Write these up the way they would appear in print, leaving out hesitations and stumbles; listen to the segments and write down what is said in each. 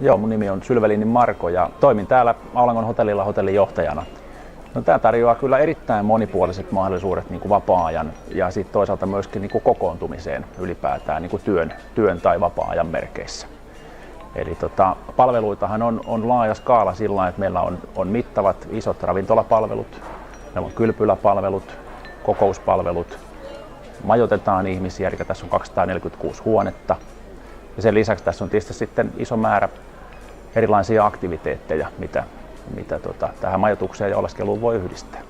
Joo, mun nimi on Sylvelinin Marko ja toimin täällä Aulangon hotellilla hotellijohtajana. No, tämä tarjoaa kyllä erittäin monipuoliset mahdollisuudet niin kuin vapaa-ajan ja sitten toisaalta myöskin niin kuin kokoontumiseen ylipäätään niin kuin työn tai vapaa-ajan merkeissä. Eli palveluitahan on laaja skaala sillä tavalla, että meillä on mittavat isot ravintolapalvelut, meillä on kylpyläpalvelut, kokouspalvelut, majoitetaan ihmisiä, eli tässä on 246 huonetta. Ja sen lisäksi tässä on tietysti sitten iso määrä erilaisia aktiviteetteja, mitä tähän majoitukseen ja oleskeluun voi yhdistää.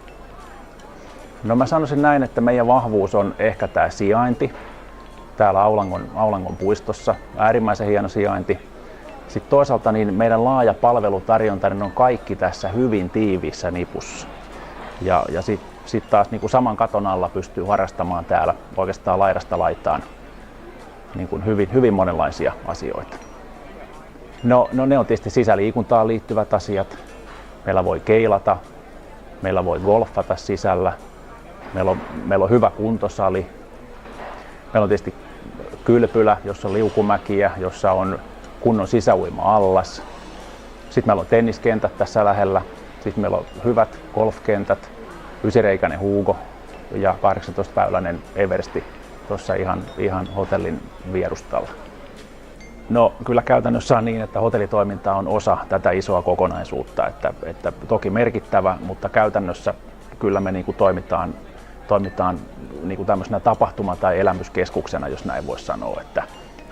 No mä sanoisin näin, että meidän vahvuus on ehkä tämä sijainti täällä Aulangon puistossa, äärimmäisen hieno sijainti. Sitten toisaalta niin meidän laaja palvelutarjonta niin on kaikki tässä hyvin tiiviissä nipussa. Ja sitten taas niin kuin saman katon alla pystyy harrastamaan täällä oikeastaan laidasta laitaan niin kuin hyvin monenlaisia asioita. No ne on tietysti sisäliikuntaan liittyvät asiat. Meillä voi keilata, meillä voi golfata sisällä, meillä on hyvä kuntosali. Meillä on tietysti kylpylä, jossa on liukumäkiä, jossa on kunnon sisäuima-allas. Sitten meillä on tenniskentät tässä lähellä. Sitten meillä on hyvät golfkentät, 9-reikäinen Hugo ja 18-väyläinen Eversti tuossa ihan hotellin vierustalla. No kyllä käytännössä on niin, että hotellitoiminta on osa tätä isoa kokonaisuutta, että toki merkittävä, mutta käytännössä kyllä me niin kuin toimitaan niin kuin tämmöisenä tapahtuma- tai elämyskeskuksena, jos näin voisi sanoa,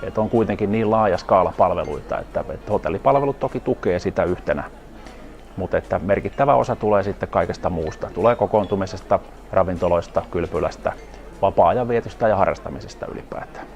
että on kuitenkin niin laaja skaala palveluita, että hotellipalvelut toki tukee sitä yhtenä, mutta että merkittävä osa tulee sitten kaikesta muusta. Tulee kokoontumisesta, ravintoloista, kylpylästä, vapaa-ajan vietöstä ja harrastamisesta ylipäätään.